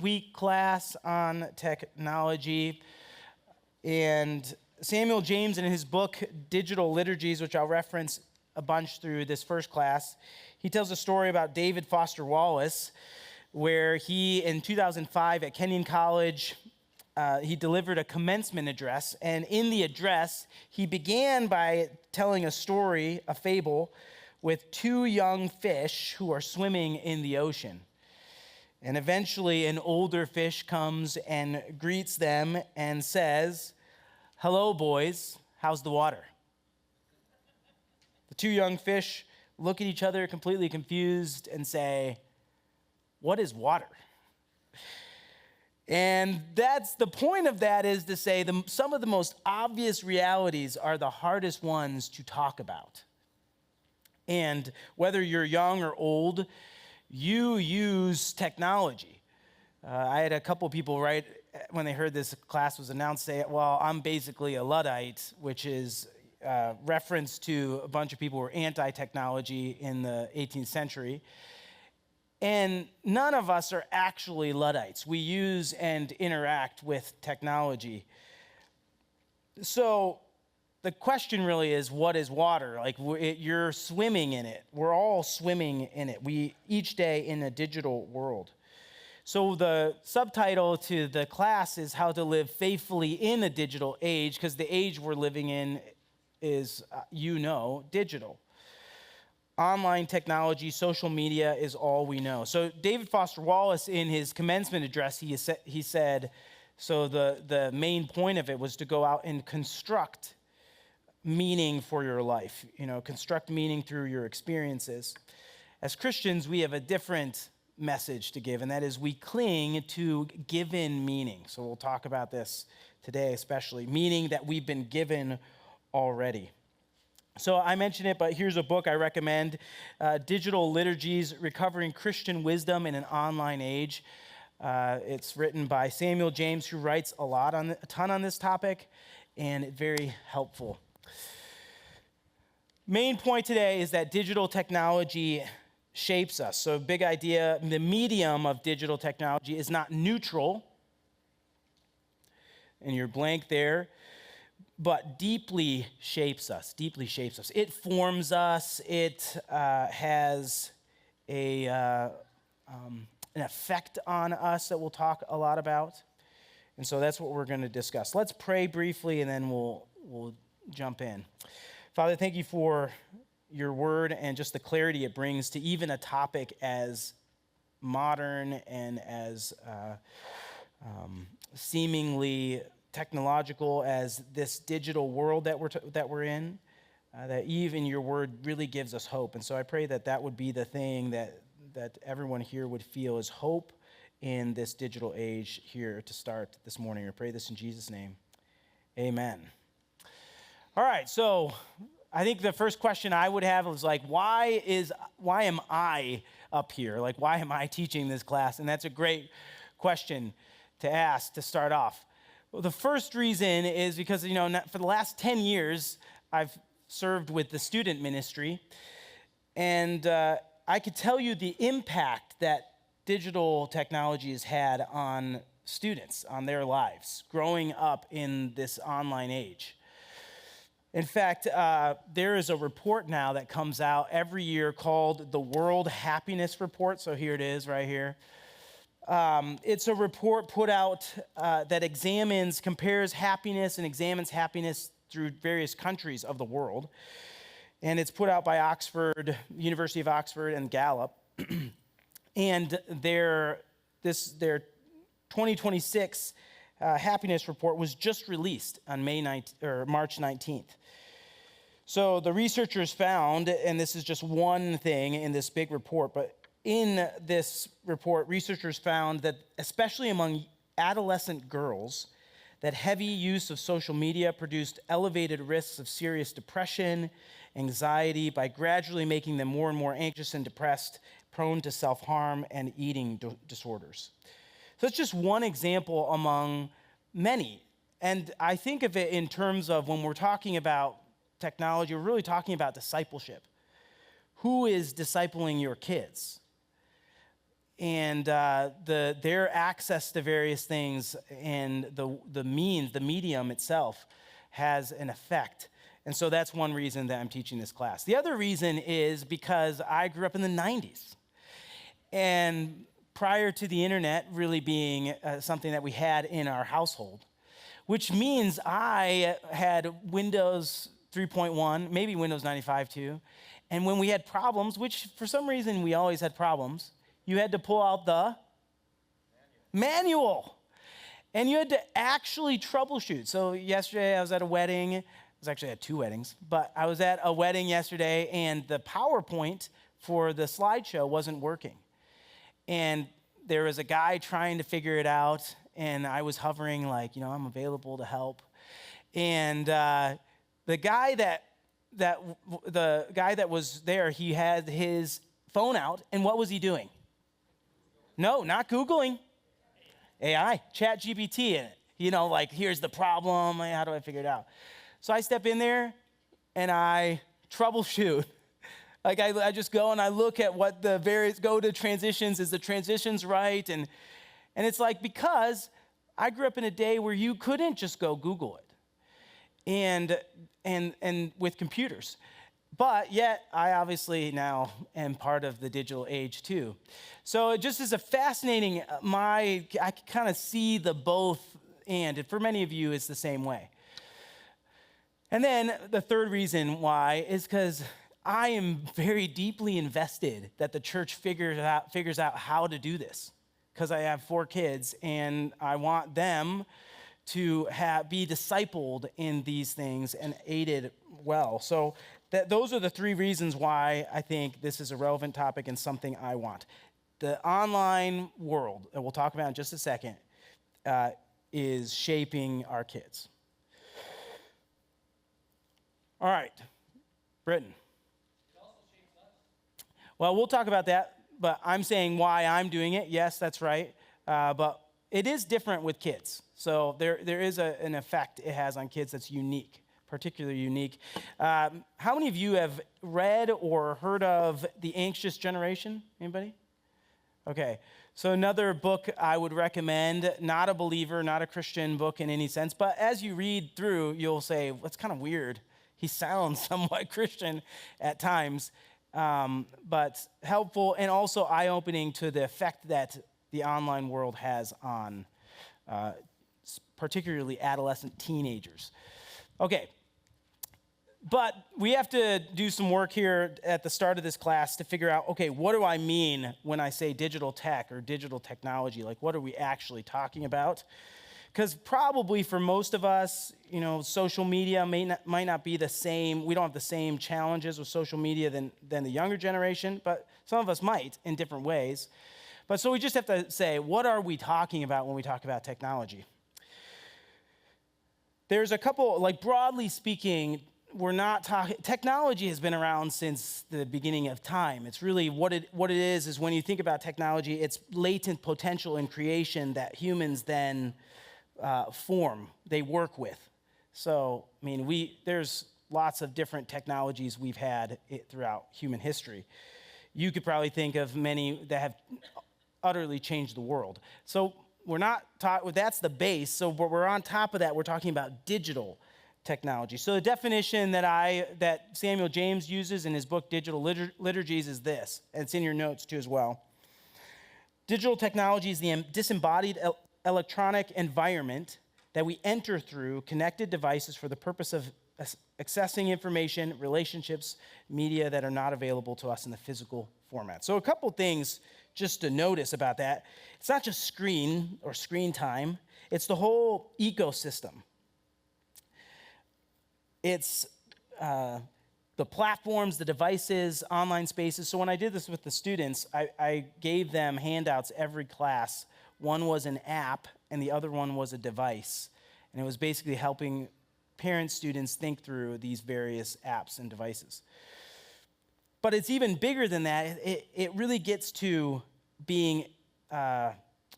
week class on technology. And Samuel James, in his book, Digital Liturgies, which I'll reference a bunch through this first class, he tells a story about David Foster Wallace, where he, in 2005 at Kenyon College, he delivered a commencement address. And in the address, he began by telling a story, a fable, with two young fish who are swimming in the ocean. And eventually an older fish comes and greets them and says, "Hello, boys, how's the water?" The two young fish look at each other completely confused and say, "What is water?" And that's the point of that, is to say some of the most obvious realities are the hardest ones to talk about. And whether you're young or old, you use technology. I had a couple people right when they heard this class was announced say, "Well, I'm basically a Luddite," which is reference to a bunch of people who were anti-technology in the 18th century. And none of us are actually Luddites. We use and interact with technology. So the question really is, what is water? Like, you're swimming in it. We're all swimming in it. We each day in a digital world. So the subtitle to the class is How to Live Faithfully in a Digital Age, because the age we're living in is, digital. Online technology, social media is all we know. So David Foster Wallace, in his commencement address, he said, so the main point of it was to go out and construct meaning for your life, construct meaning through your experiences. As Christians, we have a different message to give, and that is we cling to given meaning. So we'll talk about this today, especially meaning that we've been given already. So I mentioned it, but here's a book I recommend, Digital Liturgies, Recovering Christian Wisdom in an Online Age. It's written by Samuel James, who writes a ton on this topic, and very helpful. Main point today is that digital technology shapes us. So big idea, the medium of digital technology is not neutral, and you're blank there, but deeply shapes us. It forms us. It has an effect on us that we'll talk a lot about. And so that's what we're going to discuss. Let's pray briefly, and then we'll jump in. Father, thank you for your word and just the clarity it brings to even a topic as modern and as seemingly technological as this digital world that we're in, that even your word really gives us hope. And so I pray that would be the thing that everyone here would feel is hope in this digital age here to start this morning. I pray this in Jesus' name. Amen. All right, so I think the first question I would have was like, why am I up here? Like, why am I teaching this class? And that's a great question to ask to start off. Well, the first reason is because, for the last 10 years, I've served with the student ministry, and I could tell you the impact that digital technology has had on students, on their lives, growing up in this online age. In fact, there is a report now that comes out every year called the World Happiness Report. So here it is right here. It's a report put out that compares happiness and examines happiness through various countries of the world. And it's put out by Oxford, University of Oxford, and Gallup. And their 2026 happiness report was just released on March 19th. So the researchers found, and this is just one thing in this big report, but in this report, researchers found that especially among adolescent girls, that heavy use of social media produced elevated risks of serious depression, anxiety, by gradually making them more and more anxious and depressed, prone to self-harm and eating disorders. So it's just one example among many. And I think of it in terms of when we're talking about technology, we're really talking about discipleship. Who is discipling your kids? and their access to various things and the medium itself has an effect. And so that's one reason that I'm teaching this class. The other reason is because I grew up in the 90s. And prior to the internet really being something that we had in our household, which means I had Windows 3.1, maybe Windows 95 too. And when we had problems, which for some reason we always had problems, you had to pull out the manual. And you had to actually troubleshoot. So yesterday I was at a wedding. I was actually at 2 weddings. But I was at a wedding yesterday, and the PowerPoint for the slideshow wasn't working. And there was a guy trying to figure it out, and I was hovering like, I'm available to help. And the guy that was there, he had his phone out, and what was he doing? No, not Googling. AI, ChatGPT, here's the problem, how do I figure it out? So I step in there, and I troubleshoot. I just go and I look at what the various go-to transitions, is the transitions right? And it's like, because I grew up in a day where you couldn't just go Google it. And with computers. But yet, I obviously now am part of the digital age too. So it just is a fascinating, I can kind of see the both and for many of you, it's the same way. And then the third reason why is because I am very deeply invested that the church figures out how to do this, because I have 4 kids and I want them to be discipled in these things and aided well. So those are the 3 reasons why I think this is a relevant topic and something I want. The online world, that we'll talk about in just a second, is shaping our kids. All right, Britton. Well, we'll talk about that, but I'm saying why I'm doing it. Yes, that's right. But it is different with kids. So there is an effect it has on kids that's unique, particularly unique. How many of you have read or heard of The Anxious Generation? Anybody? Okay. So another book I would recommend, not a believer, not a Christian book in any sense, but as you read through, you'll say, that's kind of weird. He sounds somewhat Christian at times. But helpful and also eye-opening to the effect that the online world has on particularly adolescent teenagers. Okay, but we have to do some work here at the start of this class to figure out, okay, what do I mean when I say digital tech or digital technology? Like, what are we actually talking about? Because probably for most of us, social media might not be the same. We don't have the same challenges with social media than the younger generation, but some of us might in different ways. But so we just have to say, what are we talking about when we talk about technology? There's a couple, broadly speaking, we're not talking, technology has been around since the beginning of time. It's really what it is when you think about technology, it's latent potential in creation that humans then form, they work with. So, there's lots of different technologies we've had throughout human history. You could probably think of many that have utterly changed the world. So we're not that's the base. So we're on top of that, we're talking about digital technology. So the definition that Samuel James uses in his book, Digital Liturgies, is this, and it's in your notes too as well. Digital technology is the disembodied electronic environment that we enter through connected devices for the purpose of accessing information, relationships, media that are not available to us in the physical format. So a couple things just to notice about that. It's not just screen or screen time. It's the whole ecosystem. It's the platforms, the devices, online spaces. So when I did this with the students, I gave them handouts every class. One was an app, and the other one was a device. And it was basically helping parents, students think through these various apps and devices. But it's even bigger than that. It really gets to being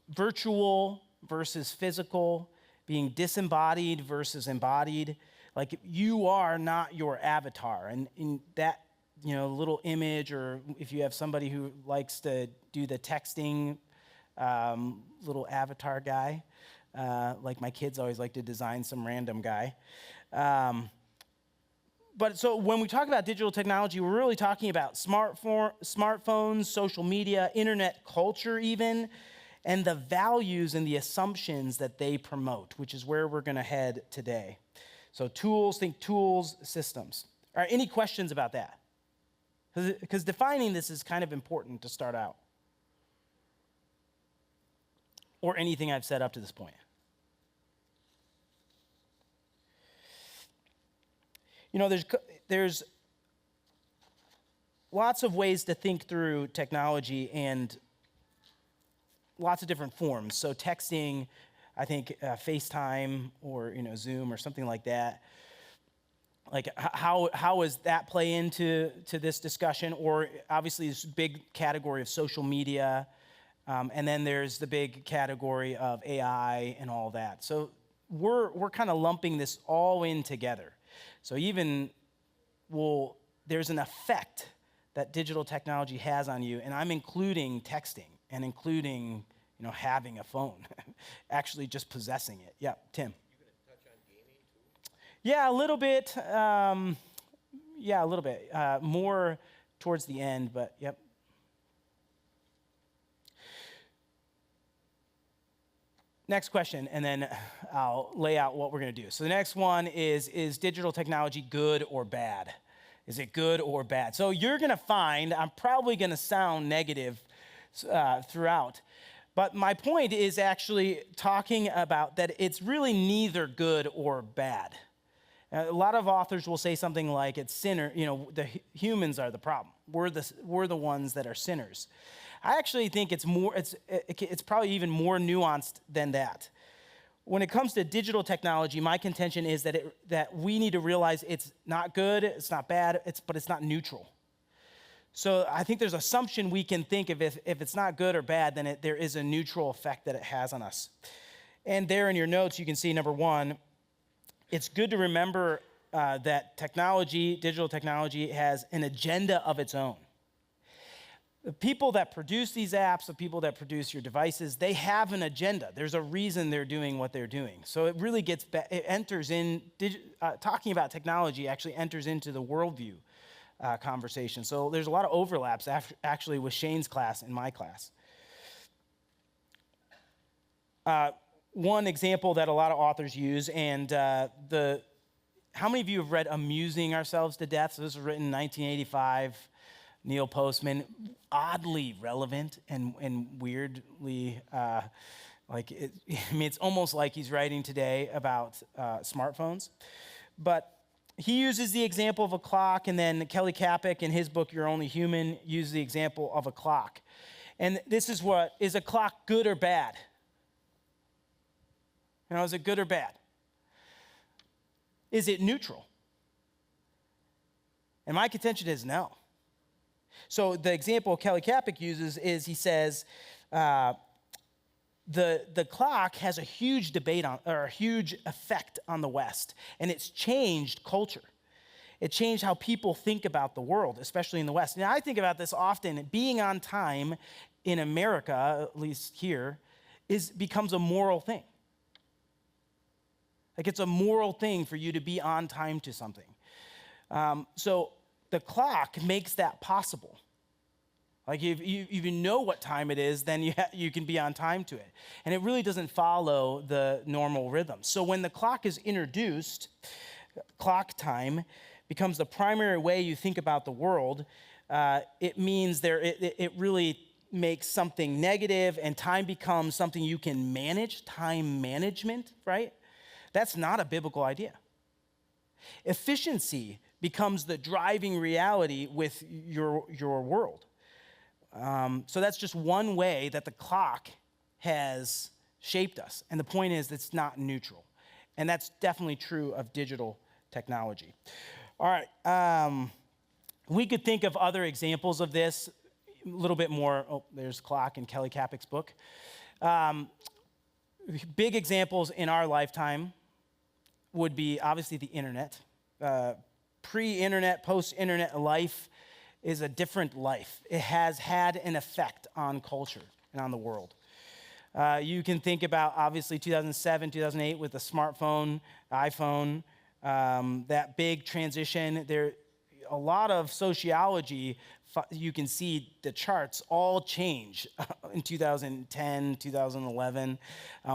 virtual versus physical, being disembodied versus embodied. Like, you are not your avatar. And that little image, or if you have somebody who likes to do the texting, little avatar guy, like my kids always like to design some random guy. But so when we talk about digital technology, we're really talking about smartphones, social media, internet culture even, and the values and the assumptions that they promote, which is where we're going to head today. So think tools, systems. All right, any questions about that? Because defining this is kind of important to start out. Or anything I've said up to this point. There's lots of ways to think through technology and lots of different forms. So texting, I think FaceTime or Zoom or something like that. Like how does that play into this discussion? Or obviously this big category of social media, and then there's the big category of AI and all that. So we're kind of lumping this all in together. So there's an effect that digital technology has on you, and I'm including texting and including, having a phone, actually just possessing it. Yeah, Tim. You going to touch on gaming too? Yeah, a little bit. A little bit. More towards the end, but yep. Next question, and then I'll lay out what we're going to do. So the next one is digital technology good or bad? Is it good or bad? So you're going to find, I'm probably going to sound negative throughout, but my point is actually talking about that it's really neither good or bad. A lot of authors will say something like it's the humans are the problem. We're the ones that are sinners. I actually think it's probably even more nuanced than that. When it comes to digital technology, my contention is that we need to realize it's not good, it's not bad, but it's not neutral. So I think there's assumption we can think of if it's not good or bad, then there is a neutral effect that it has on us. And there in your notes, you can see number one, it's good to remember that digital technology has an agenda of its own. The people that produce these apps, the people that produce your devices, they have an agenda. There's a reason they're doing what they're doing. So it really talking about technology actually enters into the worldview conversation. So there's a lot of overlaps actually with Shane's class and my class. One example that a lot of authors use, and how many of you have read Amusing Ourselves to Death? So this was written in 1985. Neil Postman, oddly relevant and weirdly, it's almost like he's writing today about smartphones. But he uses the example of a clock, and then Kelly Kapic in his book, You're Only Human, uses the example of a clock. And this is is a clock good or bad? Is it good or bad? Is it neutral? And my contention is no. So the example Kelly Kapic uses is he says the clock has a huge a huge effect on the West, and it's changed culture. It changed how people think about the world, especially in the West. Now I think about this often. Being on time in America, at least here, becomes a moral thing. Like it's a moral thing for you to be on time to something. So the clock makes that possible. Like if you know what time it is, then you can be on time to it. And it really doesn't follow the normal rhythm. So when the clock is introduced, clock time becomes the primary way you think about the world. It means it really makes something negative, and time becomes something you can manage, time management, right? That's not a biblical idea. Efficiency becomes the driving reality with your world. So that's just one way that the clock has shaped us. And the point is, it's not neutral. And that's definitely true of digital technology. All right. We could think of other examples of this a little bit more. Oh, there's clock in Kelly Kapic's book. Big examples in our lifetime would be obviously the internet. Pre-internet, post-internet life is a different life. It has had an effect on culture and on the world. You can think about, obviously, 2007, 2008 with the smartphone, iPhone, that big transition. A lot of sociology, you can see the charts all change in 2010, 2011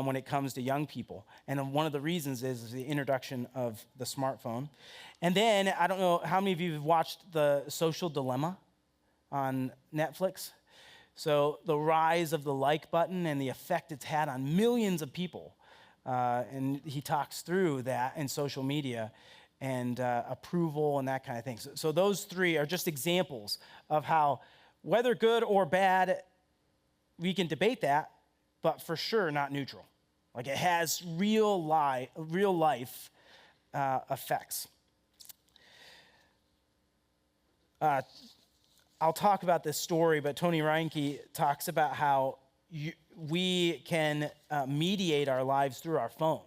when it comes to young people. And one of the reasons is the introduction of the smartphone. And then, I don't know how many of you have watched The Social Dilemma on Netflix. So the rise of the like button and the effect it's had on millions of people. And he talks through that in social media and approval and that kind of thing. So those three are just examples of how, whether good or bad, we can debate that, but for sure not neutral. Like it has real life effects. I'll talk about this story, but Tony Reinke talks about how we can mediate our lives through our phone.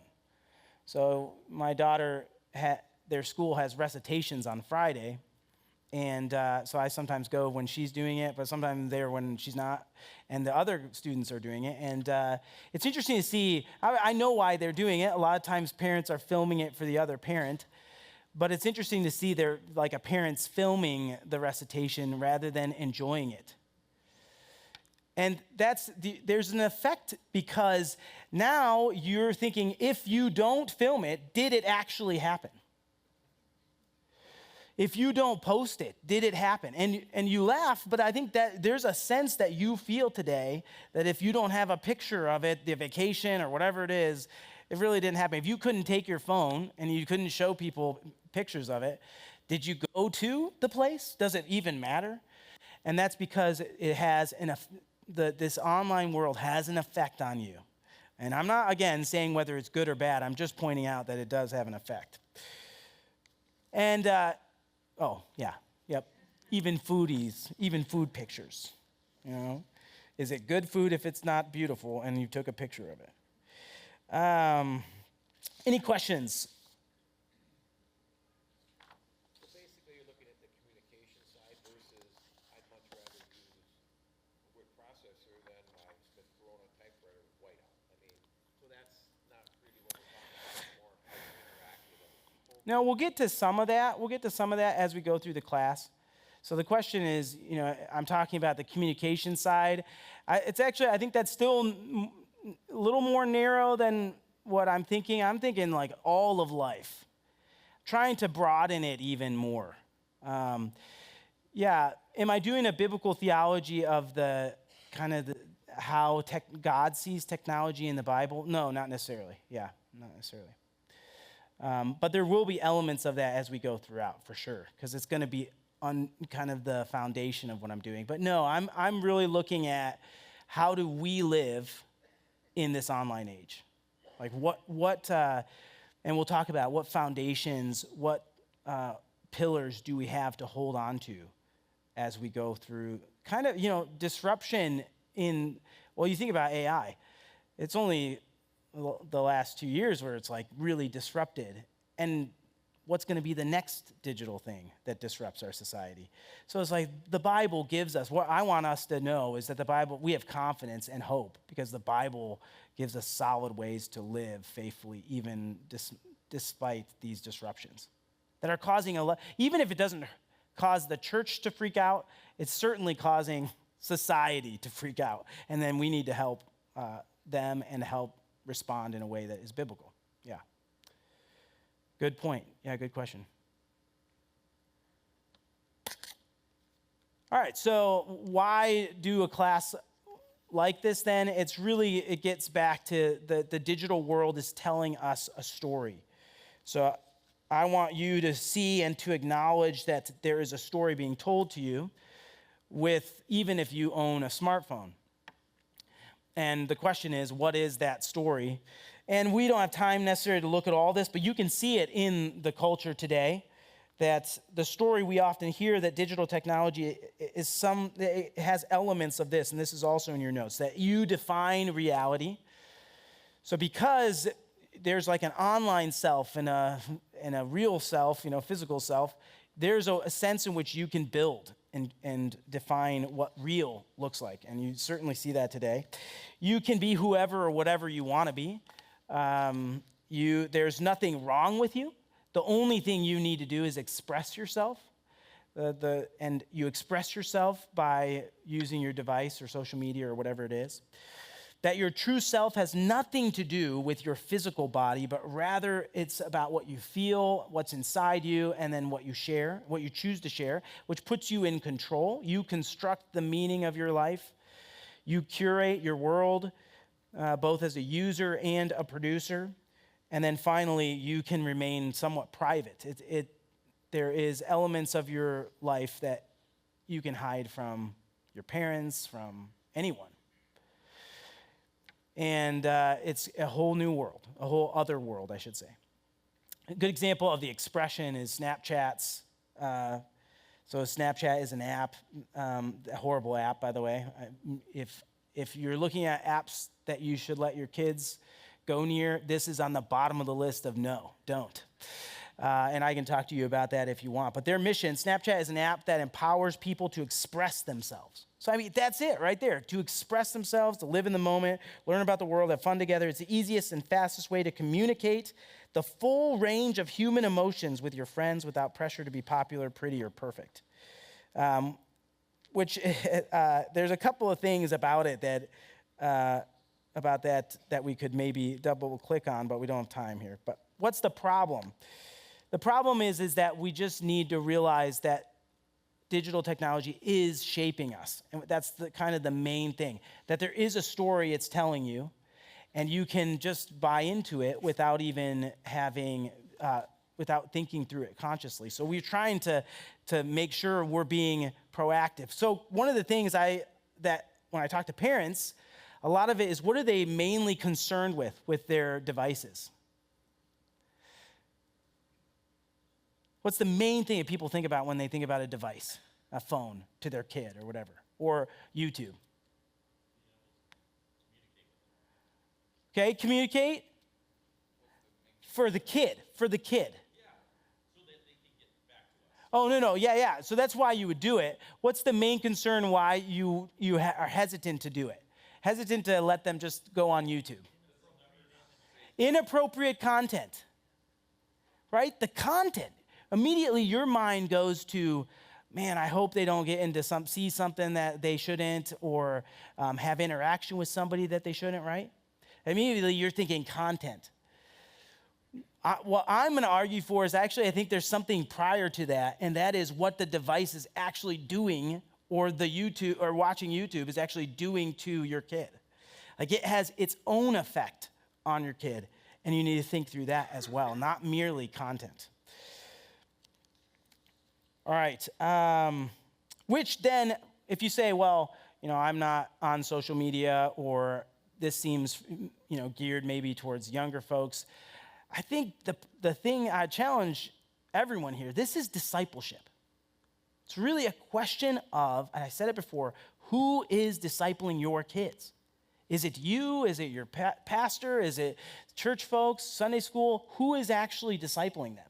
So my daughter, their school has recitations on Friday, and so I sometimes go when she's doing it, but sometimes I'm there when she's not, and the other students are doing it. And it's interesting to see, I know why they're doing it. A lot of times parents are filming it for the other parent. But it's interesting to see a parent's filming the recitation rather than enjoying it. And there's an effect because now you're thinking, if you don't film it, did it actually happen? If you don't post it, did it happen? And you laugh, but I think that there's a sense that you feel today that if you don't have a picture of it, the vacation or whatever it is, it really didn't happen. If you couldn't take your phone and you couldn't show people pictures of it, did you go to the place? Does it even matter? And that's because it has this online world has an effect on you. And I'm not, again, saying whether it's good or bad. I'm just pointing out that it does have an effect. And, even foodies, even food pictures, Is it good food if it's not beautiful and you took a picture of it? Any questions? So basically, you're looking at the communication side versus I'd much rather use a word processor than my Smith Corona typewriter with whiteout. I mean, so that's not really what we're talking about. It's more how you interact with other people. No, we'll get to some of that. We'll get to some of that as we go through the class. So the question is, I'm talking about the communication side. I think that's still a little more narrow than what I'm thinking. I'm thinking like all of life, trying to broaden it even more. Am I doing a biblical theology of the kind of how God sees technology in the Bible? No, not necessarily. Not necessarily. But there will be elements of that as we go throughout, for sure, because it's going to be on kind of the foundation of what I'm doing. But no, I'm really looking at how do we live in this online age? Like and we'll talk about what foundations, what pillars do we have to hold on to as we go through kind of, disruption you think about AI. It's only the last 2 years where it's like really disrupted. And what's going to be the next digital thing that disrupts our society? So it's like the Bible gives us, what I want us to know is that the Bible, we have confidence and hope because the Bible gives us solid ways to live faithfully, even despite these disruptions that are causing even if it doesn't cause the church to freak out, it's certainly causing society to freak out. And then we need to help them and help respond in a way that is biblical. Yeah. Good point. Yeah, good question. All right, so why do a class like this then? It gets back to the digital world is telling us a story. So I want you to see and to acknowledge that there is a story being told to you even if you own a smartphone. And the question is, what is that story? And we don't have time necessarily to look at all this, but you can see it in the culture today, that the story we often hear that digital technology it has elements of this, and this is also in your notes, that you define reality. So because there's like an online self and a real self, physical self, there's a sense in which you can build and define what real looks like. And you certainly see that today. You can be whoever or whatever you want to be. There's nothing wrong with you. The only thing you need to do is express yourself. And you express yourself by using your device or social media or whatever it is. That your true self has nothing to do with your physical body, but rather it's about what you feel, what's inside you, and then what you share, what you choose to share, which puts you in control. You construct the meaning of your life. You curate your world, both as a user and a producer. And then finally, you can remain somewhat private. There is elements of your life that you can hide from your parents, from anyone. And it's a whole new world, a whole other world, I should say. A good example of the expression is Snapchats. So Snapchat is an app, a horrible app, by the way. If you're looking at apps that you should let your kids go near, this is on the bottom of the list of no, don't. And I can talk to you about that if you want. But their mission, Snapchat is an app that empowers people to express themselves. So, I mean, that's it right there. To express themselves, to live in the moment, learn about the world, have fun together. It's the easiest and fastest way to communicate the full range of human emotions with your friends without pressure to be popular, pretty, or perfect. There's a couple of things about it that we could maybe double click on, but we don't have time here. But what's the problem? The problem is that we just need to realize that digital technology is shaping us. And that's kind of the main thing, that there is a story it's telling you, and you can just buy into it without even without thinking through it consciously. So we're trying to make sure we're being proactive. So one of the things that when I talk to parents, a lot of it is, what are they mainly concerned with their devices? What's the main thing that people think about when they think about a device, a phone to their kid or whatever, or YouTube? Okay, communicate for the kid. Oh, no, yeah. So that's why you would do it. What's the main concern why you are hesitant to do it? Hesitant to let them just go on YouTube? Inappropriate content, right? The content. Immediately your mind goes to, man, I hope they don't get into see something that they shouldn't, or have interaction with somebody that they shouldn't, right? Immediately you're thinking content. What I'm going to argue for is actually, I think there's something prior to that, and that is what the device is actually doing, or the YouTube or watching YouTube is actually doing to your kid. Like, it has its own effect on your kid, and you need to think through that as well, not merely content. All right. Which then, if you say, well, I'm not on social media, or this seems, geared maybe towards younger folks, I think the thing I challenge everyone here, this is discipleship. It's really a question of, and I said it before, who is discipling your kids? Is it you? Is it your pastor? Is it church folks, Sunday school? Who is actually discipling them?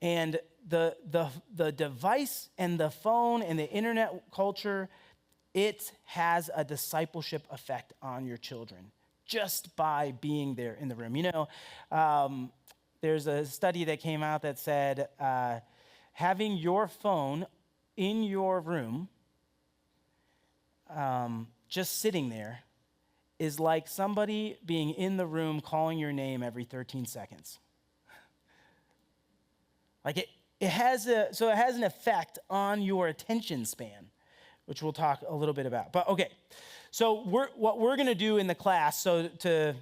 And the device and the phone and the internet culture, it has a discipleship effect on your children just by being there in the room. There's a study that came out that said having your phone in your room, just sitting there, is like somebody being in the room calling your name every 13 seconds. Like it has an effect on your attention span, which we'll talk a little bit about. But okay, so what we're going to do in the class, so to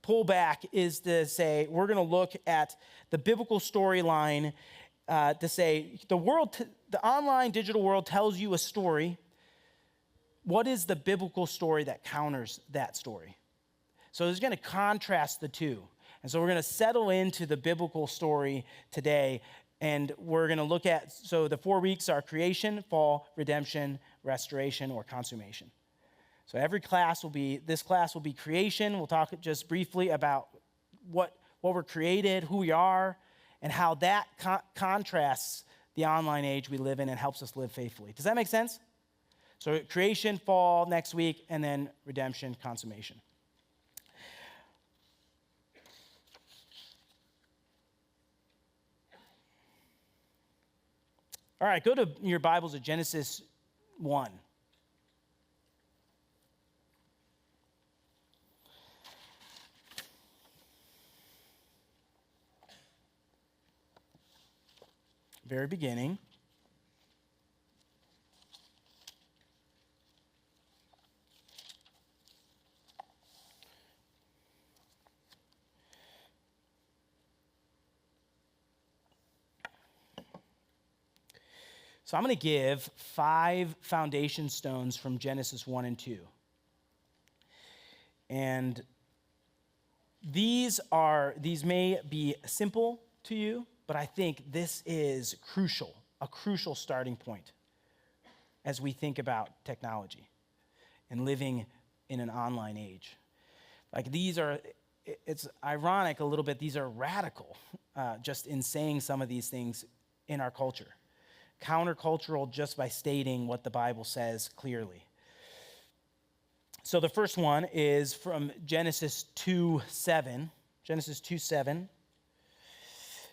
pull back, is to say we're going to look at the biblical storyline to say the online digital world tells you a story. What is the biblical story that counters that story? So it's going to contrast the two. And so we're going to settle into the biblical story today, and we're going to look at, so the 4 weeks are creation, fall, redemption, restoration, or consummation. So this class will be creation. We'll talk just briefly about what we're created, who we are, and how that contrasts the online age we live in and helps us live faithfully. Does that make sense? So creation, fall next week, and then redemption, consummation. All right, go to your Bibles at Genesis 1. Very beginning. So I'm going to give 5 foundation stones from Genesis 1 and 2. And these may be simple to you, but I think this is crucial, a crucial starting point as we think about technology and living in an online age. Like it's ironic a little bit, these are radical just in saying some of these things in our culture. Countercultural just by stating what the Bible says clearly. So the first one is from Genesis 2:7. Genesis 2:7.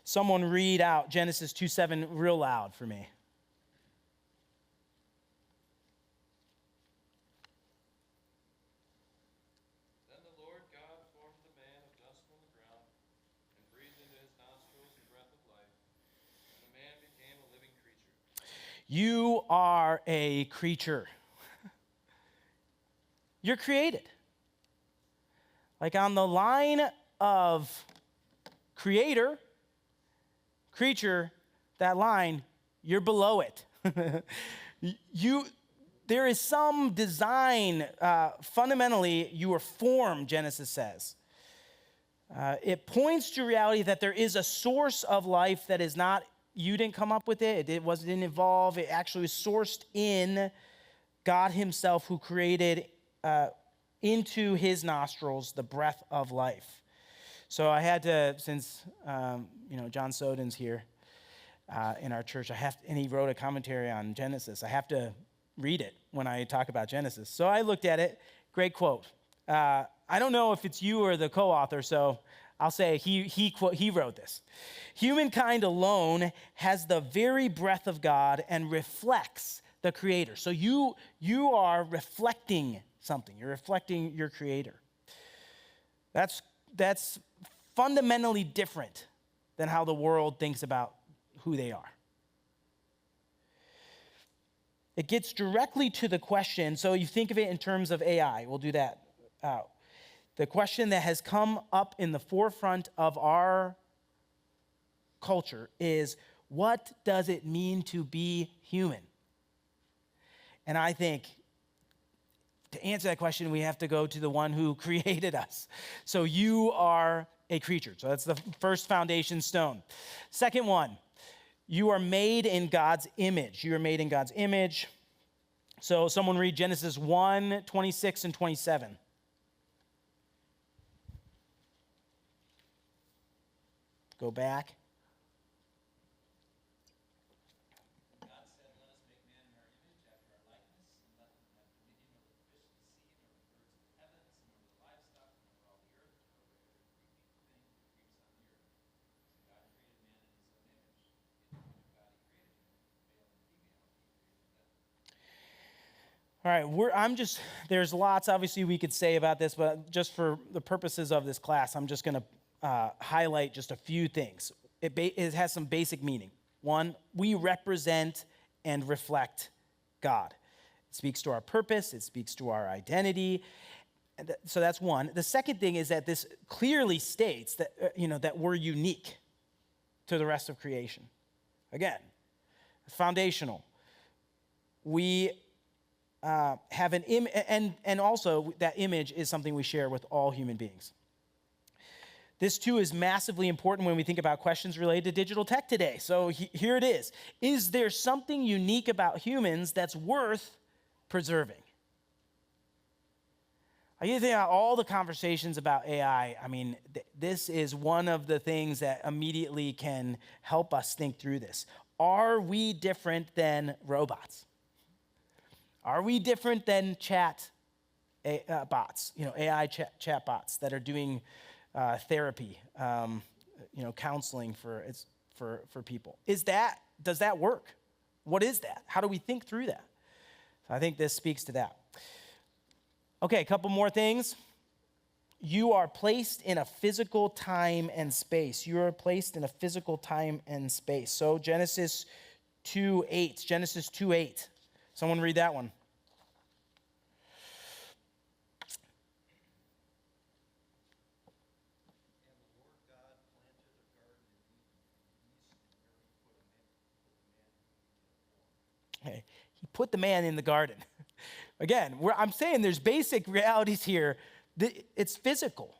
Someone read out Genesis 2:7 real loud for me. Then the Lord God formed the man of dust from the ground and breathed into his nostrils the breath of life, and the man became a living creature. You are a creature. You're created. Like on the line of creator, creature, that line, you're below it. There is some design, fundamentally, you are formed, Genesis says. It points to reality that there is a source of life that is not, you didn't come up with it, it didn't evolve, it actually was sourced in God himself who created into his nostrils the breath of life. So I had to, since John Soden's here in our church, and he wrote a commentary on Genesis. I have to read it when I talk about Genesis. So I looked at it. Great quote. I don't know if it's you or the co-author, so I'll say he wrote this. Humankind alone has the very breath of God and reflects the Creator. So you are reflecting something. You're reflecting your Creator. That's fundamentally different than how the world thinks about who they are. It gets directly to the question, so you think of it in terms of AI. We'll do that. The question that has come up in the forefront of our culture is, what does it mean to be human? And I think to answer that question, we have to go to the one who created us. So you are a creature. So that's the first foundation stone. Second one, you are made in God's image. You are made in God's image. So someone read Genesis 1:26 and 27. Go back. God said, "Let us make man in our image, after our likeness, and let them have dominion over the fish of the sea, and over the birds of the heavens, and over the livestock, and over all the earth, and over every creeping thing that creeps on the earth." So God created man in his own image. In the image of God he created him. Male and female he created them. All right, there's lots obviously we could say about this, but just for the purposes of this class, I'm just going to highlight just a few things. It has some basic meaning. One, we represent and reflect God. It speaks to our purpose. It speaks to our identity. So that's one. The second thing is that this clearly states that, that we're unique to the rest of creation. Again, foundational. We have an image, and also that image is something we share with all human beings. This, too, is massively important when we think about questions related to digital tech today. So here it is. Is there something unique about humans that's worth preserving? You think about all the conversations about AI. I mean, this is one of the things that immediately can help us think through this. Are we different than robots? Are we different than bots, AI chat bots that are doing therapy, counseling for people? Does that work? What is that? How do we think through that? I think this speaks to that. Okay, a couple more things. You are placed in a physical time and space. You are placed in a physical time and space. So Genesis 2:8. Someone read that one. Okay. He put the man in the garden. Again, I'm saying there's basic realities here. It's physical.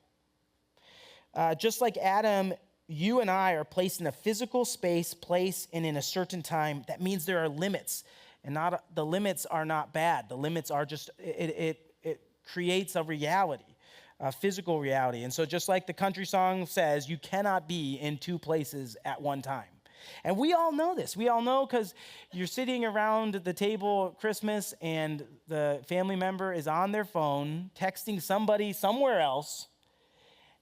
Just like Adam, you and I are placed in a physical space, place, and in a certain time. That means there are limits, and the limits are not bad. The limits are just, it creates a reality, a physical reality. And so just like the country song says, you cannot be in two places at one time. And we all know this. We all know because you're sitting around the table at Christmas and the family member is on their phone texting somebody somewhere else.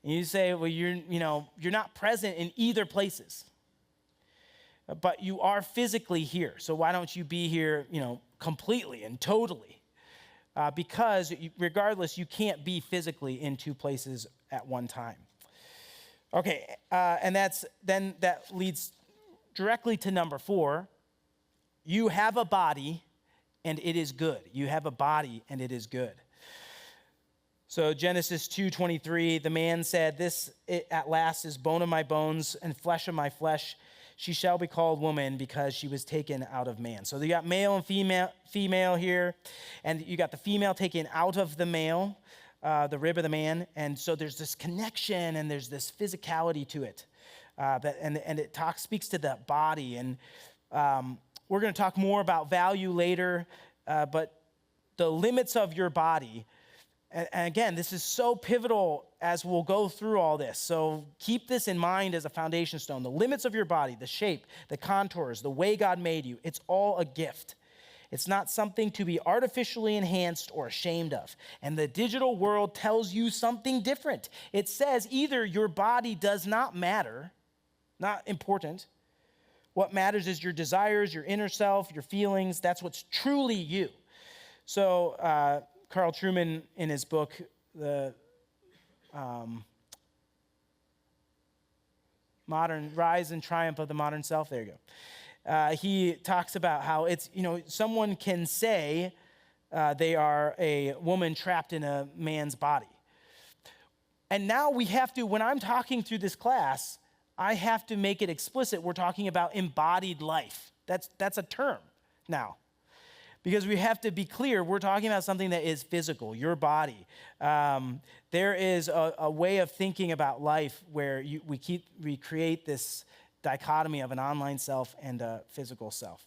And you say, well, you're not present in either places. But you are physically here. So why don't you be here, completely and totally? Because regardless, you can't be physically in two places at one time. Okay, and that leads directly to number 4. You have a body and it is good. You have a body and it is good. So Genesis 2:23, the man said, this at last is bone of my bones and flesh of my flesh. She shall be called woman because she was taken out of man. So you got male and female here, and you got the female taken out of the male, the rib of the man. And so there's this connection and there's this physicality to it. And it speaks to the body. And we're going to talk more about value later, but the limits of your body. And again, this is so pivotal as we'll go through all this. So keep this in mind as a foundation stone. The limits of your body, the shape, the contours, the way God made you, it's all a gift. It's not something to be artificially enhanced or ashamed of. And the digital world tells you something different. It says either your body does not matter, not important. What matters is your desires, your inner self, your feelings. That's what's truly you. So Carl Trueman, in his book, The Modern Rise and Triumph of the Modern Self, there you go. He talks about how it's, someone can say they are a woman trapped in a man's body. And now we have to, when I'm talking through this class, I have to make it explicit. We're talking about embodied life. That's a term now. Because we have to be clear, we're talking about something that is physical, your body. There is a way of thinking about life where we create this dichotomy of an online self and a physical self.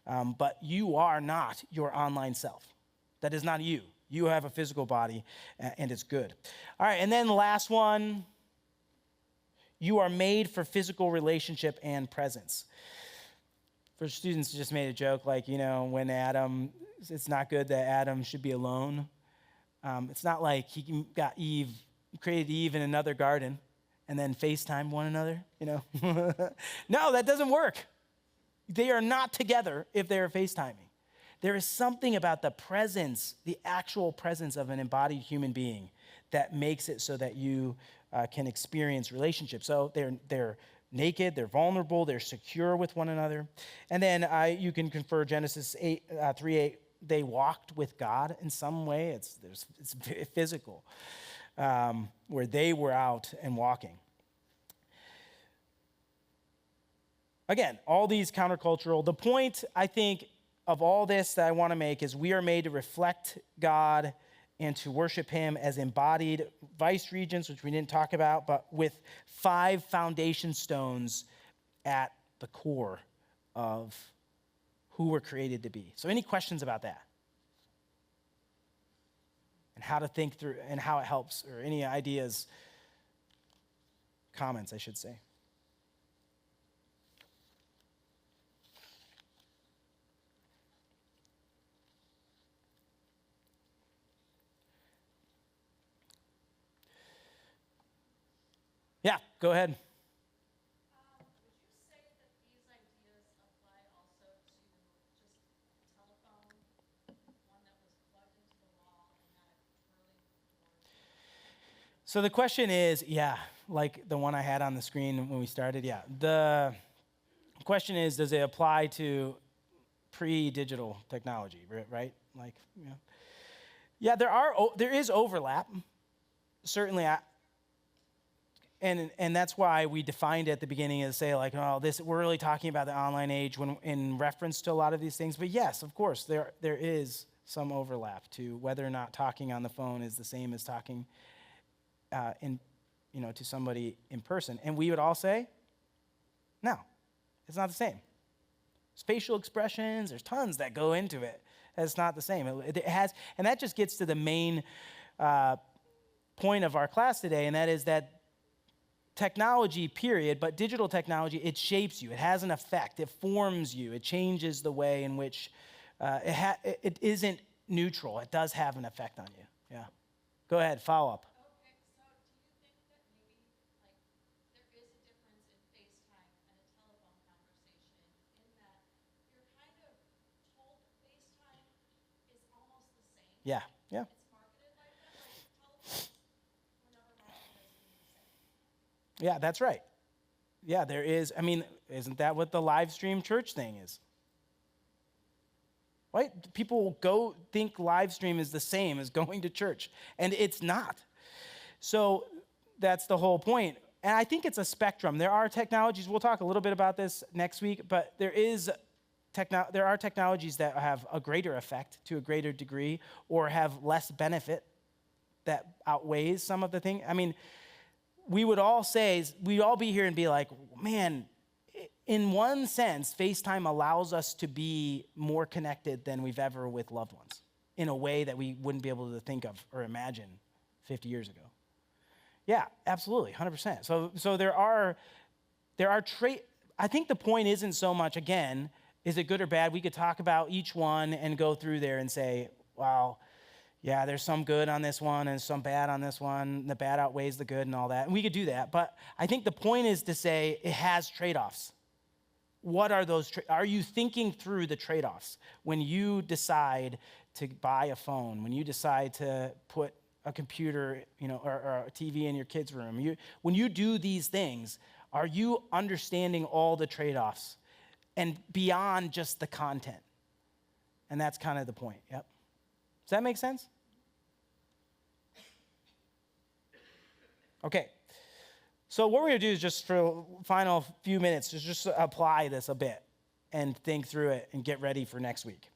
But you are not your online self. That is not you. You have a physical body, and it's good. All right, and then the last one, you are made for physical relationship and presence. For students, just made a joke like, when Adam, it's not good that Adam should be alone. It's not like he got Eve, created Eve in another garden and then FaceTime one another, No, that doesn't work. They are not together if they are FaceTiming. There is something about the presence, the actual presence of an embodied human being that makes it so that you can experience relationships. So they're naked, they're vulnerable, they're secure with one another. And then you can confer Genesis 3:8. They walked with God in some way. It's physical, where they were out and walking. Again, all these countercultural. The point, I think, of all this that I want to make is we are made to reflect God and to worship him as embodied vice regents, which we didn't talk about, but with 5 foundation stones at the core of who we're created to be. So any questions about that? And how to think through and how it helps, or any ideas, comments, I should say. Yeah, go ahead. Would you say that these ideas apply also to just a telephone, one that was plugged into the wall and had a twirling cord? So the question is, yeah, like the one I had on the screen when we started, yeah. The question is, does it apply to pre-digital technology, right? Like, yeah, there is overlap. Certainly, and that's why we defined it at the beginning and say like, oh, we're really talking about the online age when in reference to a lot of these things. But yes, of course, there is some overlap to whether or not talking on the phone is the same as talking to somebody in person. And we would all say, no, it's not the same. Spatial expressions, there's tons that go into it. It's not the same. It has, and that just gets to the main point of our class today, and that is that technology, period, but digital technology, it shapes you. It has an effect. It forms you. It changes the way in which it isn't neutral. It does have an effect on you. Yeah. Go ahead, follow up. Okay, so do you think that maybe like there is a difference in FaceTime and a telephone conversation in that you're kind of told that FaceTime is almost the same? Yeah, yeah. It's marketed like that, like telephones were never marketed as being the same. Yeah, that's right. Yeah, there is. I mean, isn't that what the live stream church thing is? Right? People think live stream is the same as going to church, and it's not. So that's the whole point. And I think it's a spectrum. There are technologies, we'll talk a little bit about this next week, but there are technologies that have a greater effect to a greater degree or have less benefit that outweighs some of the thing. I mean, we'd all be here and be like, man, in one sense, FaceTime allows us to be more connected than we've ever with loved ones in a way that we wouldn't be able to think of or imagine 50 years ago. Yeah, absolutely, 100%. So there are I think the point isn't so much, again, is it good or bad? We could talk about each one and go through there and say, wow, yeah, there's some good on this one and some bad on this one. The bad outweighs the good and all that. And we could do that. But I think the point is to say it has trade-offs. What are those? Are you thinking through the trade-offs when you decide to buy a phone, when you decide to put a computer, or a TV in your kid's room? When you do these things, are you understanding all the trade-offs and beyond just the content? And that's kind of the point. Yep. Does that make sense? Okay. So what we're going to do is just for the final few minutes, is just apply this a bit and think through it and get ready for next week.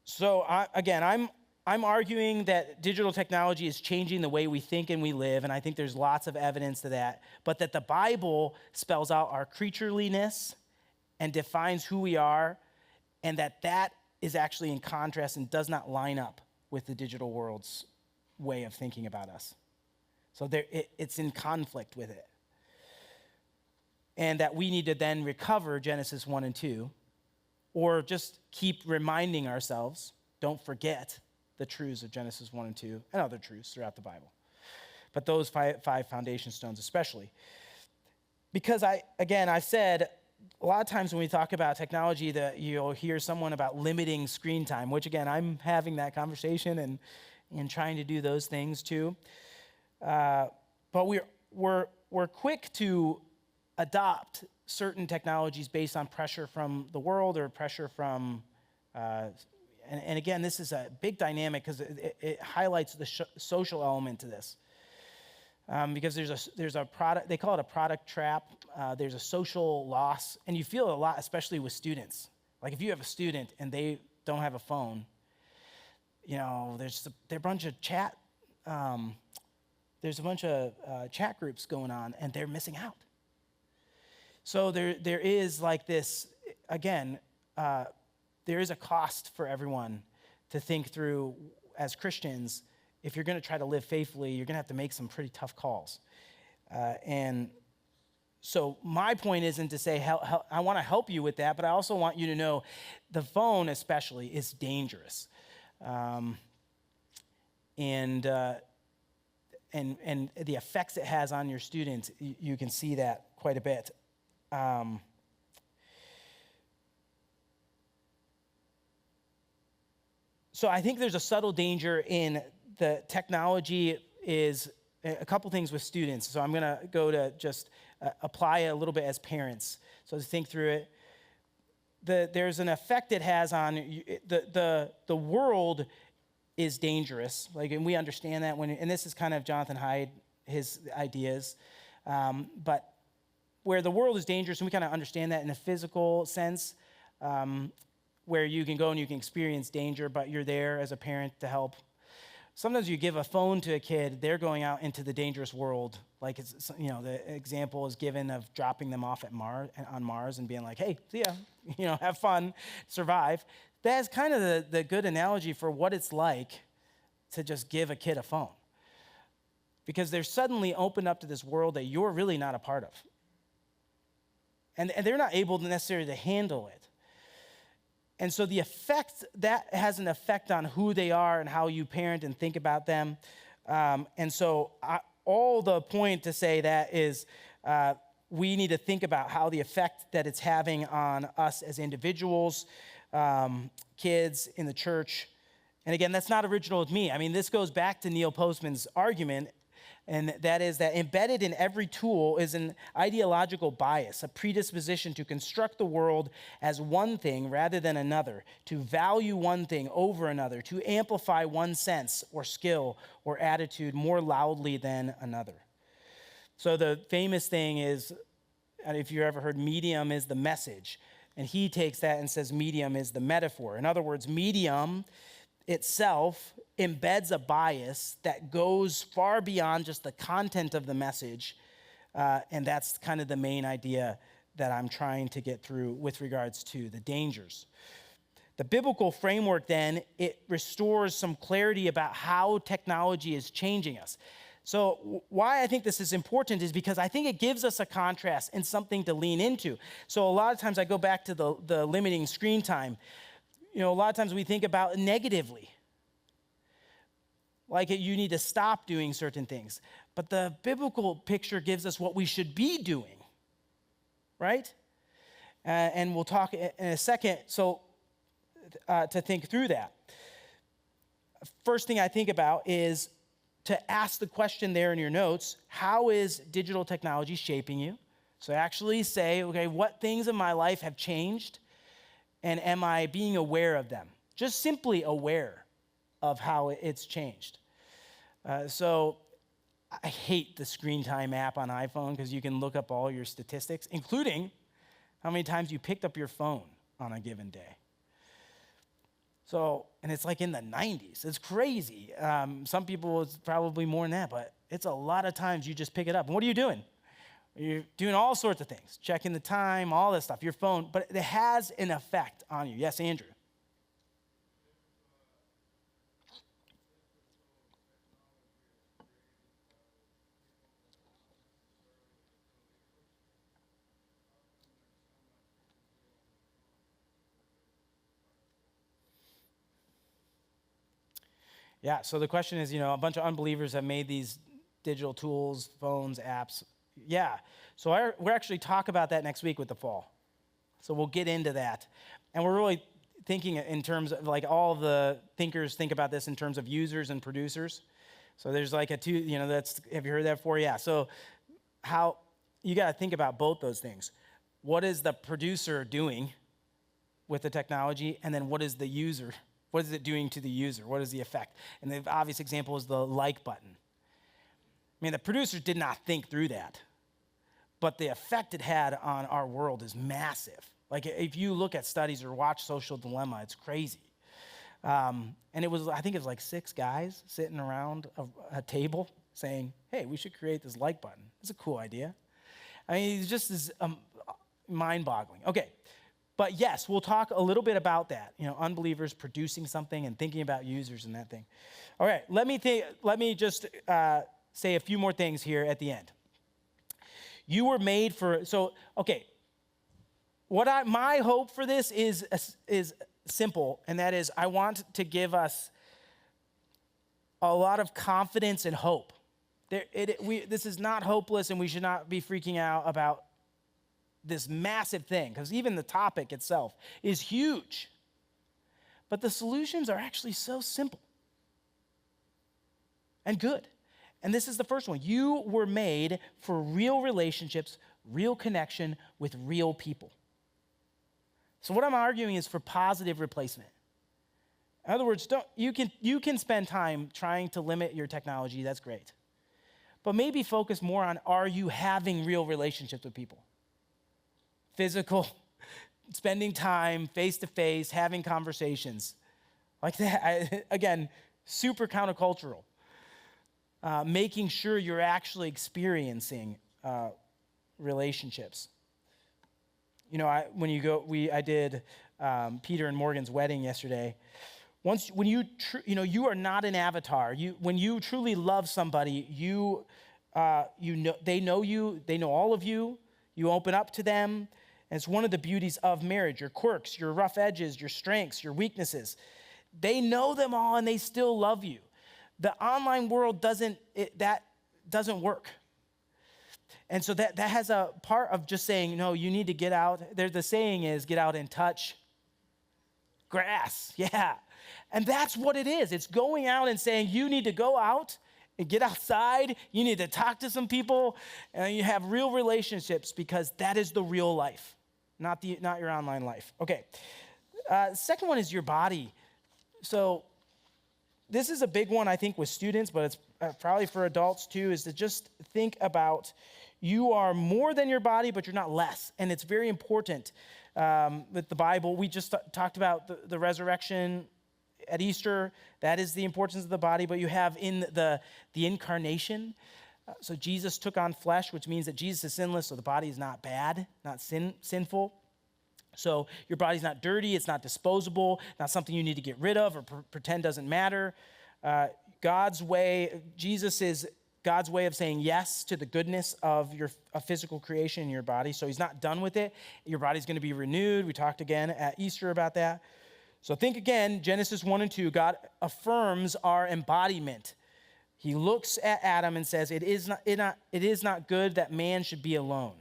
So I'm arguing that digital technology is changing the way we think and we live, and I think there's lots of evidence to that, but that the Bible spells out our creatureliness and defines who we are, and that is actually in contrast and does not line up with the digital world's way of thinking about us. So it's in conflict with it. And that we need to then recover Genesis 1 and 2, or just keep reminding ourselves, don't forget the truths of Genesis 1 and 2, and other truths throughout the Bible. But those five foundation stones especially. Because I said, a lot of times when we talk about technology, that you'll hear someone about limiting screen time, which again, I'm having that conversation and trying to do those things too. But we're quick to adopt certain technologies based on pressure from the world or pressure from, and again, this is a big dynamic because it highlights the social element to this. Because there's a product, they call it a product trap. There's a social loss, and you feel a lot, especially with students. Like if you have a student and they don't have a phone, there's a bunch of chat. There's a bunch of chat groups going on, and they're missing out. So there is like this, again, there is a cost for everyone to think through as Christians. If you're going to try to live faithfully, you're going to have to make some pretty tough calls. And so my point isn't to say, I want to help you with that, but I also want you to know the phone especially is dangerous. and the effects it has on your students, you can see that quite a bit. So I think there's a subtle danger in the technology is a couple things with students. So I'm going to go to just apply it a little bit as parents. So to think through it, there's an effect it has on the world is dangerous. Like, and we understand that and this is kind of Jonathan Haidt, his ideas. But where the world is dangerous, and we kind of understand that in a physical sense, where you can go and you can experience danger, but you're there as a parent to help. Sometimes you give a phone to a kid, they're going out into the dangerous world. Like, it's, the example is given of dropping them off on Mars and being like, hey, see ya, have fun, survive. That's kind of the good analogy for what it's like to just give a kid a phone. Because they're suddenly opened up to this world that you're really not a part of. And they're not able to necessarily to handle it. And so the effect, that has an effect on who they are and how you parent and think about them. And so all the point to say that is we need to think about how the effect that it's having on us as individuals, kids in the church. And again, that's not original with me. I mean, this goes back to Neil Postman's argument, and that is that embedded in every tool is an ideological bias, a predisposition to construct the world as one thing rather than another, to value one thing over another, to amplify one sense or skill or attitude more loudly than another. So the famous thing is, and if you ever heard medium is the message, and he takes that and says medium is the metaphor. In other words, medium itself embeds a bias that goes far beyond just the content of the message, and that's kind of the main idea that I'm trying to get through with regards to the dangers. The biblical framework then, it restores some clarity about how technology is changing us. So why I think this is important is because I think it gives us a contrast and something to lean into. So a lot of times I go back to the limiting screen time. A lot of times we think about it negatively. Like you need to stop doing certain things. But the biblical picture gives us what we should be doing, right? And we'll talk in a second, so to think through that. First thing I think about is to ask the question there in your notes, how is digital technology shaping you? So actually say, okay, what things in my life have changed? And am I being aware of them? Just simply aware of how it's changed. So I hate the screen time app on iPhone because you can look up all your statistics, including how many times you picked up your phone on a given day. So, and it's like in the 90s. It's crazy. Some people, it's probably more than that, but it's a lot of times you just pick it up. And what are you doing? You're doing all sorts of things, checking the time, all this stuff, your phone, but it has an effect on you. Yes, Andrew? Yeah, so the question is, a bunch of unbelievers have made these digital tools, phones, apps. Yeah, so we're actually talk about that next week with the fall. So we'll get into that. And we're really thinking in terms of, like, all of the thinkers think about this in terms of users and producers. So there's like have you heard that before? Yeah, so how, you got to think about both those things. What is the producer doing with the technology? And then what is the user? What is it doing to the user? What is the effect? And the obvious example is the like button. I mean, the producers did not think through that, but the effect it had on our world is massive. Like, if you look at studies or watch Social Dilemma, it's crazy. And I think it was like 6 guys sitting around a table saying, hey, we should create this like button. It's a cool idea. I mean, it's just is mind-boggling. Okay. But yes, we'll talk a little bit about that, unbelievers producing something and thinking about users and that thing. All right, let me just say a few more things here at the end. You were made for, my hope for this is simple, and that is I want to give us a lot of confidence and hope. This is not hopeless, and we should not be freaking out about this massive thing, because even the topic itself is huge. But the solutions are actually so simple and good. And this is the first one. You were made for real relationships, real connection with real people. So what I'm arguing is for positive replacement. In other words, you can spend time trying to limit your technology. That's great. But maybe focus more on, are you having real relationships with people? Physical, spending time face-to-face, having conversations. Like that, again, super countercultural. Making sure you're actually experiencing relationships. You know, I did Peter and Morgan's wedding yesterday. When you are not an avatar. When you truly love somebody, they know you, they know all of you. You open up to them, and it's one of the beauties of marriage. Your quirks, your rough edges, your strengths, your weaknesses. They know them all, and they still love you. The online world doesn't work. And so that has a part of just saying, no, you need to get out. The saying is, get out and touch grass. Yeah. And that's what it is. It's going out and saying, you need to go out and get outside. You need to talk to some people, and you have real relationships, because that is the real life, not your online life. Okay. Second one is your body. So this is a big one, I think, with students, but it's probably for adults too, is to just think about you are more than your body, but you're not less. And it's very important with the Bible. We just talked about the resurrection at Easter. That is the importance of the body, but you have in the incarnation. So Jesus took on flesh, which means that Jesus is sinless, so the body is not bad, not sinful. So your body's not dirty, it's not disposable, not something you need to get rid of or pretend doesn't matter. God's way, Jesus is God's way of saying yes to the goodness of your physical creation in your body. So he's not done with it. Your body's going to be renewed. We talked again at Easter about that. So think again, Genesis 1 and 2, God affirms our embodiment. He looks at Adam and says, it is not good that man should be alone.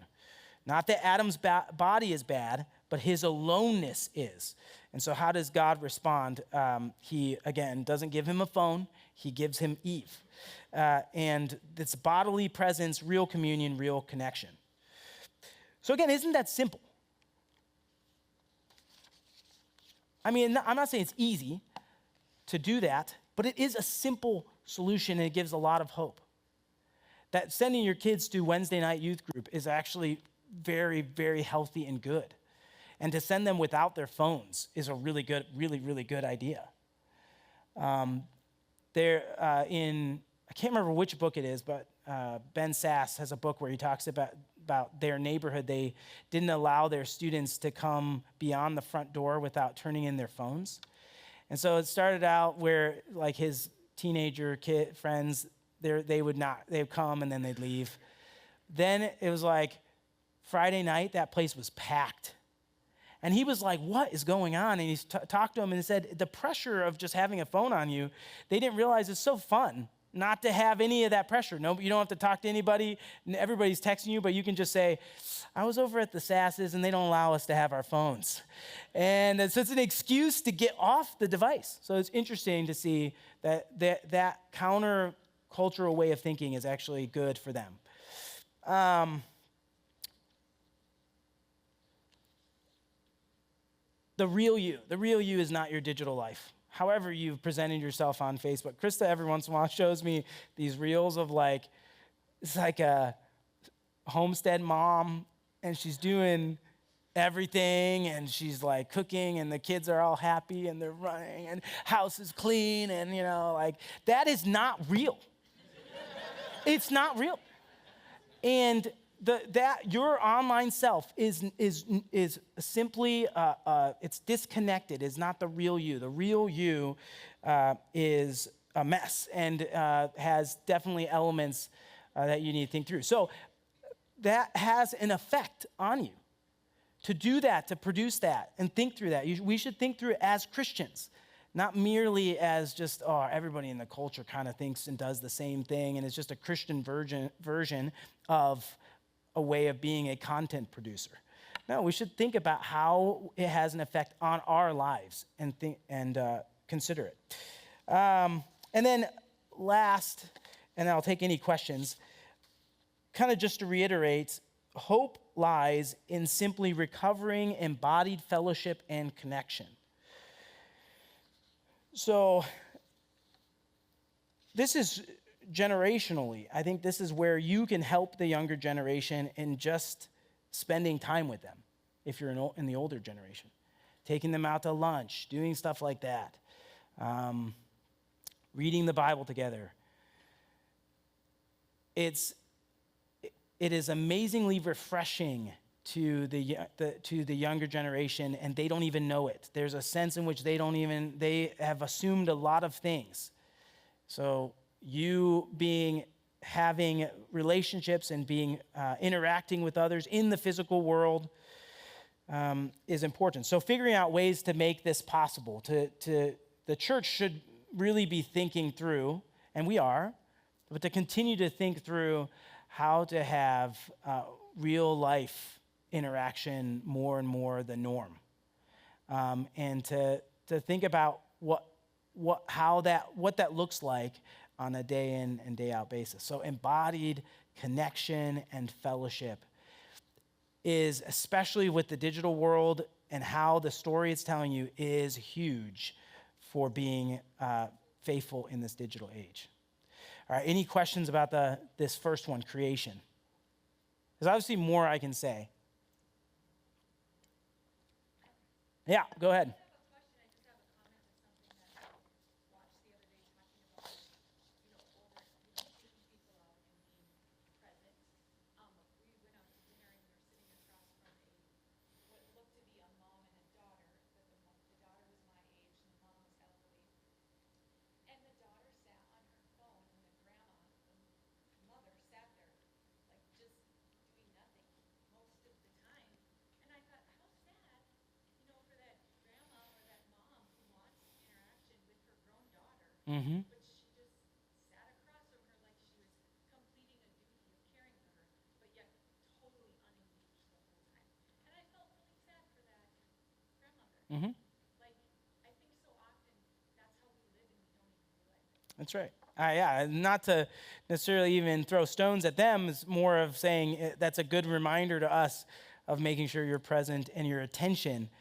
Not that Adam's body is bad, but his aloneness is. And so how does God respond? He, again, doesn't give him a phone. He gives him Eve. And it's bodily presence, real communion, real connection. So again, isn't that simple? I mean, I'm not saying it's easy to do that, but it is a simple solution, and it gives a lot of hope. That sending your kids to Wednesday night youth group is actually very, very healthy and good. And to send them without their phones is a really good, really, really good idea. I can't remember which book it is, but Ben Sass has a book where he talks about their neighborhood. They didn't allow their students to come beyond the front door without turning in their phones. And so it started out where, like, his teenager kid friends, they would come and then they'd leave. Then it was like Friday night, that place was packed. And he was like, what is going on? And he talked to him and said, the pressure of just having a phone on you, they didn't realize it's so fun not to have any of that pressure. No, you don't have to talk to anybody. Everybody's texting you, but you can just say, I was over at the Sasses and they don't allow us to have our phones. And so it's an excuse to get off the device. So it's interesting to see that counter-cultural way of thinking is actually good for them. The real you is not your digital life. However you've presented yourself on Facebook. Krista every once in a while shows me these reels of it's like a homestead mom, and she's doing everything, and she's like cooking, and the kids are all happy, and they're running, and house is clean, and that is not real. It's not real. And your online self is simply it's disconnected. It's not the real you. The real you is a mess and has definitely elements that you need to think through. So that has an effect on you. To do that, to produce that, and think through that. We should think through it as Christians. not merely as just, oh, everybody in the culture kind of thinks and does the same thing, and it's just a Christian version of a way of being a content producer. No, we should think about how it has an effect on our lives and consider it. And then last, and I'll take any questions, kind of just to reiterate, hope lies in simply recovering embodied fellowship and connection. So this is generationally, I think this is where you can help the younger generation in just spending time with them if you're in the older generation. Taking them out to lunch, doing stuff like that. Reading the Bible together. It is amazingly refreshing to the younger generation, and they don't even know it. There's a sense in which they have assumed a lot of things. So you having relationships and interacting with others in the physical world is important. So figuring out ways to make this possible, the church should really be thinking through, and we are, but to continue to think through how to have real life interaction more and more the norm, and to think about what that looks like on a day in and day out basis. So embodied connection and fellowship is, especially with the digital world and how the story it's telling you, is huge for being faithful in this digital age. All right, any questions about this first one, creation? There's obviously more I can say. Yeah, go ahead. Mm-hmm. But she just sat across from her like she was completing a duty of caring for her, but yet totally unengaged the whole time. And I felt really sad for that grandmother. Mm-hmm. Like, I think so often that's how we live and we don't even realize it. That's right. Yeah, not to necessarily even throw stones at them, it's more of saying that's a good reminder to us of making sure you're present and your attention.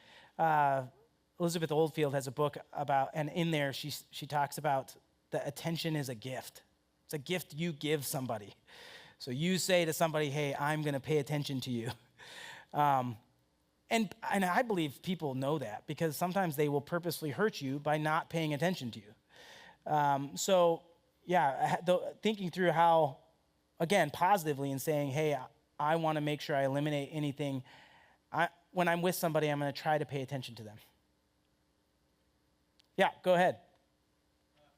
Elizabeth Oldfield has a book about, and in there she talks about the attention is a gift. It's a gift you give somebody. So you say to somebody, hey, I'm going to pay attention to you. And I believe people know that because sometimes they will purposely hurt you by not paying attention to you. Thinking through how, again, positively and saying, hey, I want to make sure I eliminate anything. When I'm with somebody, I'm going to try to pay attention to them. Yeah, go ahead. Another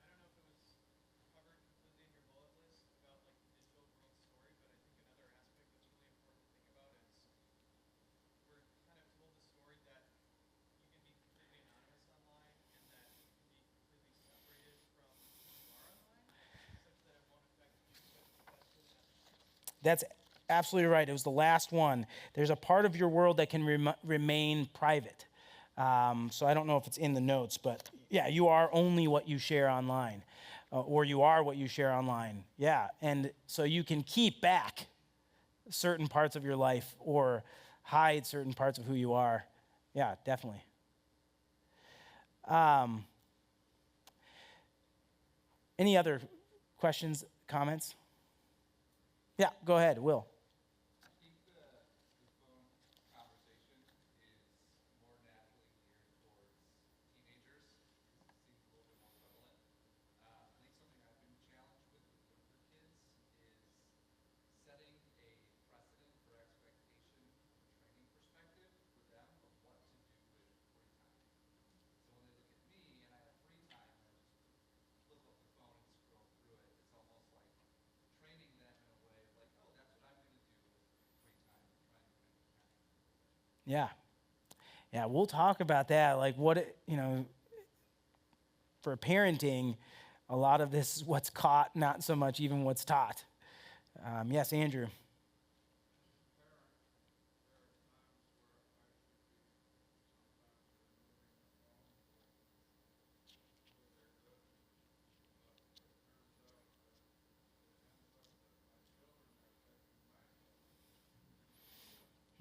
comment. I don't know if it was covered completely in your bullet list about like the digital world story, but I think another aspect that's really important to think about is we're kind of told the story that you can be completely anonymous online and that you can be completely separated from who you are online, such that it won't affect you, but that's really not the case. That's absolutely right. It was the last one. There's a part of your world that can remain private. So I don't know if it's in the notes, but yeah, you are only what you share online, or you are what you share online. Yeah, and so you can keep back certain parts of your life or hide certain parts of who you are. Yeah, definitely. Any other questions, comments? Yeah, go ahead, Will. I think the phone conversation is more naturally geared towards teenagers. It seems a little bit more prevalent. I think something I've been challenged with younger kids is setting a precedent for expectation from a training perspective for them of what to do with free time. So when they look at me and I have free time and I just flip up the phone and scroll through it, it's almost like training them in a way of like, oh, that's what I'm going to do with free time and trying to kind of catch them. Yeah. Yeah, we'll talk about that. Like for parenting, a lot of this is what's caught, not so much even what's taught. Yes, Andrew.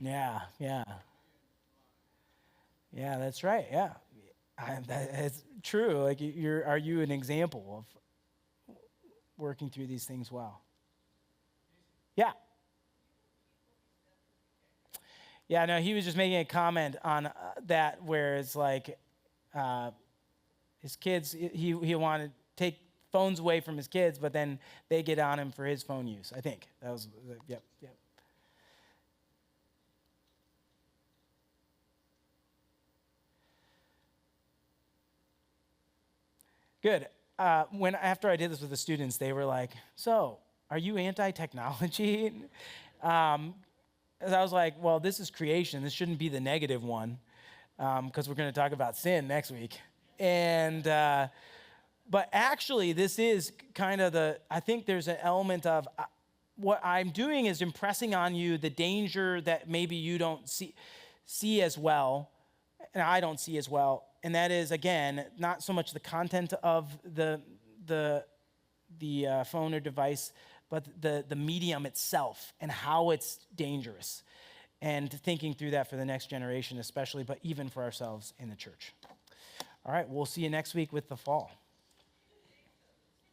Yeah, yeah. Yeah, that's right. Yeah. That is true. Like are you an example of working through these things well? Yeah. Yeah, no, he was just making a comment on that where it's like his kids, he wanted to take phones away from his kids, but then they get on him for his phone use. I think that was, yep. Good. After I did this with the students, they were like, "So, are you anti-technology?" As I was like, "Well, this is creation. This shouldn't be the negative one, because we're going to talk about sin next week." And but actually, this is kind of I think there's an element of what I'm doing is impressing on you the danger that maybe you don't see as well, and I don't see as well. And that is, again, not so much the content of the phone or device, but the medium itself and how it's dangerous. And thinking through that for the next generation especially, but even for ourselves in the church. All right, we'll see you next week with the fall.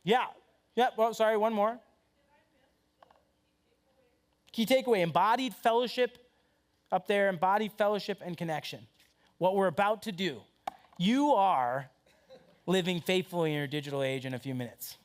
Yeah. Well, sorry, one more. Key takeaway, embodied fellowship up there, embodied fellowship and connection. What we're about to do. You are living faithfully in your digital age in a few minutes.